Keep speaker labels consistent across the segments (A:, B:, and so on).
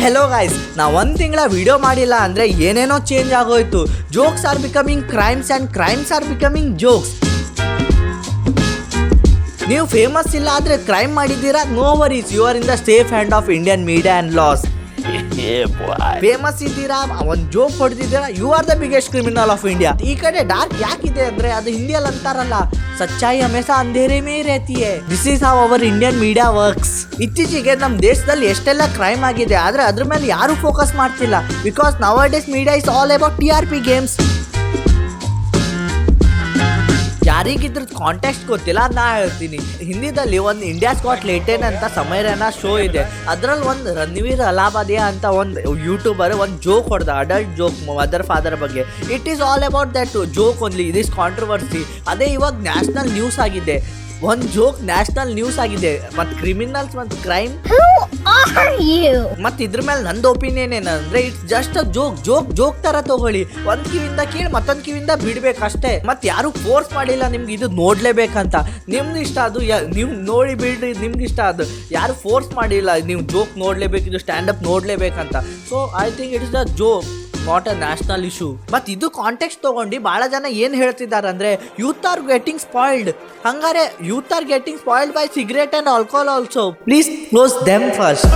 A: Hello guys, ನಾ ಒಂದು ತಿಂಗಳ ವಿಡಿಯೋ ಮಾಡಿಲ್ಲ ಅಂದರೆ ಏನೇನೋ ಚೇಂಜ್ ಆಗೋಯ್ತು. Jokes are becoming crimes and crimes are becoming jokes. ನೀವು ಫೇಮಸ್ ಇಲ್ಲ ಆದರೆ ಕ್ರೈಮ್ ಮಾಡಿದ್ದೀರಾ, no worries, you are in the safe hand of Indian media and laws. Famous ಇದ್ದೀರಾ, ಒಂದು ಜೋಕ್ ಹೊಡೆದಿದ್ದೀರಾ, you are the biggest criminal of India. ಈ ಕಡೆ dark ಯಾಕಿದೆ ಅಂದ್ರೆ ಅದು ಹಿಂದಿಯಲ್ಲಿ ಅಂತಾರಲ್ಲ, ಸಚ್ಚಾಯಿ ಹಮೇಶಾ ಅಂಧೇರೆ ಮೇ रहती है. This is how our Indian media works. ಇತ್ತೀಚೆಗೆ ನಮ್ಮ ದೇಶದಲ್ಲಿ ಎಷ್ಟೆಲ್ಲ ಕ್ರೈಮ್ ಆಗಿದೆ, ಆದ್ರೆ ಅದ್ರ ಮೇಲೆ ಯಾರು ಫೋಕಸ್ ಮಾಡ್ತಿಲ್ಲ. Because now days media is all about TRP games. ಯಾರಿಗಿದ್ರದ್ದು ಕಾಂಟೆಕ್ಸ್ಟ್ ಗೊತ್ತಿಲ್ಲ, ನಾ ಹೇಳ್ತೀನಿ. ಹಿಂದಿದಲ್ಲಿ ಒಂದು ಇಂಡಿಯಾಸ್ ಗಾಟ್ ಲೇಟೆನ್ ಅಂತ ಸಮೈರನ ಶೋ ಇದೆ. ಅದ್ರಲ್ಲಿ ಒಂದು ರಣವೀರ್ ಅಲಾಬಾದಿಯಾ ಅಂತ ಒಂದು ಯೂಟ್ಯೂಬರ್ ಒಂದು ಜೋಕ್ ಹೊಡೆದ, ಅಡಲ್ಟ್ ಜೋಕ್ ಮದರ್ ಫಾದರ್ ಬಗ್ಗೆ. It is all about that joke only. It is controversy. ಅದೇ ಇವಾಗ ನ್ಯಾಷನಲ್ ನ್ಯೂಸ್ ಆಗಿದೆ. ಒಂದು ಜೋಕ್ ನ್ಯಾಷನಲ್ ನ್ಯೂಸ್ ಆಗಿದೆ. ಮತ್ತು ಕ್ರಿಮಿನಲ್ಸ್ ಮತ್ತು ಕ್ರೈಮ್. ಮತ್ತು ಇದ್ರ ಮೇಲೆ ನಂದು ಒಪಿನಿಯನ್ ಏನಂದ್ರೆ, ಇಟ್ಸ್ ಜಸ್ಟ್ ಅ ಜೋಕ್ ತರ ತಗೊಳ್ಳಿ. ಒಂದ್ ಕಿವಿಂದ ಕೇಳಿ ಮತ್ತೊಂದ್ ಕಿವಿಂದ ಬಿಡ್ಬೇಕಷ್ಟೇ. ಮತ್ತೆ ಯಾರು ಫೋರ್ಸ್ ಮಾಡಿಲ್ಲ ನಿಮ್ಗೆ ಇದು ನೋಡ್ಲೇಬೇಕಂತ. ನಿಮ್ಗೆ ಇಷ್ಟ ಅದು ನೀವು ನೋಡಿ ಬಿಡ್ರಿ, ನಿಮ್ಗೆ ಇಷ್ಟ ಅದು. ಯಾರು ಫೋರ್ಸ್ ಮಾಡಿಲ್ಲ ನೀವು ಜೋಕ್ ನೋಡ್ಲೇಬೇಕು, ಇದು ಸ್ಟ್ಯಾಂಡ್ ಅಪ್ ನೋಡ್ಲೇಬೇಕಂತ. So I think it is the joke, not a national issue. ಮತ್ತು ಇದು ಕಾಂಟೆಕ್ಸ್ಟ್ ತೊಗೊಂಡು ಭಾಳ ಜನ ಏನು ಹೇಳ್ತಿದ್ದಾರೆ ಅಂದರೆ, ಯೂತ್ ಆರ್ ಗೆಟಿಂಗ್ ಸ್ಪಾಯ್ಲ್ಡ್. ಹಂಗಾರೆ youth are getting spoiled by cigarette and alcohol also. Please close them first.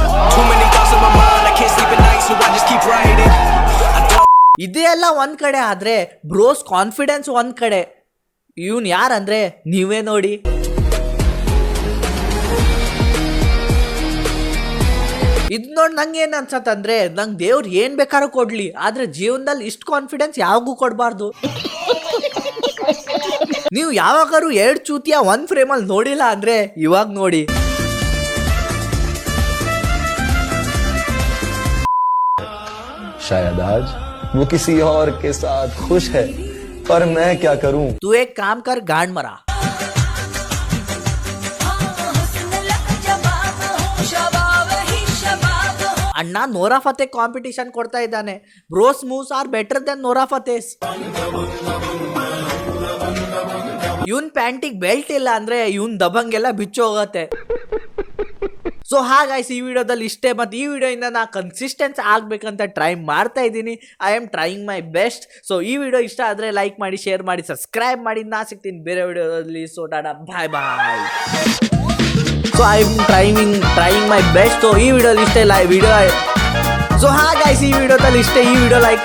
A: ಇದೇ ಎಲ್ಲ ಒಂದು ಕಡೆ ಆದರೆ ಬ್ರೋಸ್ ಕಾನ್ಫಿಡೆನ್ಸ್ ಒಂದು ಕಡೆ. ಇವನು ಯಾರಂದರೆ ನೀವೇ ನೋಡಿ. ಇದು ನೋಡಿ ನಂಗೆ ಏನು ಅನ್ಸತ್ತಂದ್ರೆ, ನಂಗೆ ದೇವ್ರು ಏನು ಬೇಕಾದ್ರೂ ಕೊಡಲಿ, ಆದರೆ ಜೀವನದಲ್ಲಿ ಇಷ್ಟು ಕಾನ್ಫಿಡೆನ್ಸ್ ಯಾವಾಗೂ ಕೊಡಬಾರ್ದು. ನೀವು ಯಾವಾಗಾರು 2 ಚೂತಿಯ ಒಂದು ಫ್ರೇಮಲ್ಲಿ ನೋಡಿಲ್ಲ ಅಂದರೆ ಇವಾಗ ನೋಡಿ.
B: शायद आज वो किसी और के साथ खुश है, पर मैं क्या करूं.
A: तू एक काम कर, गांड मरा. ಅಣ್ಣ ನೋರಾ ಫತೆ ಕಾಂಪಿಟಿಷನ್ ಕೊಡ್ತಾ ಇದ್ದಾನೆ. Bro's moves are better than Nora Fatehi's. ಇವನ್ ಪ್ಯಾಂಟಿಗೆ ಬೆಲ್ಟ್ ಇಲ್ಲ ಅಂದ್ರೆ ಇವನ್ ದಬಂಗೆಲ್ಲ ಬಿಚ್ಚೋಗತ್ತೆ. ಸೊ ಹಾಗಾಯ್ಸ್, ಈ ವಿಡಿಯೋದಲ್ಲಿ ಇಷ್ಟೇ. ಮತ್ತು ಈ ವಿಡಿಯೋಯಿಂದ ನಾ ಕನ್ಸಿಸ್ಟೆನ್ಸ್ ಆಗ್ಬೇಕಂತ ಟ್ರೈ ಮಾಡ್ತಾ ಇದ್ದೀನಿ. I am trying my best. So ಈ ವಿಡಿಯೋ ಇಷ್ಟ ಆದರೆ ಲೈಕ್ ಮಾಡಿ, ಶೇರ್ ಮಾಡಿ, ಸಬ್ಸ್ಕ್ರೈಬ್ ಮಾಡಿ. ನಾ ಸಿಗ್ತೀನಿ ಬೇರೆ ವಿಡಿಯೋದಲ್ಲಿ. So tata, bye. So I am trying my best. So ಈ ವಿಡಿಯೋದಲ್ಲಿ ಇಷ್ಟೇ ವಿಡಿಯೋ. ಸೊ ಹಾಗಾಯ್ಸ್, ಈ ವಿಡಿಯೋದಲ್ಲಿ ಇಷ್ಟೇ. ಈ ವಿಡಿಯೋ ಲೈಕ್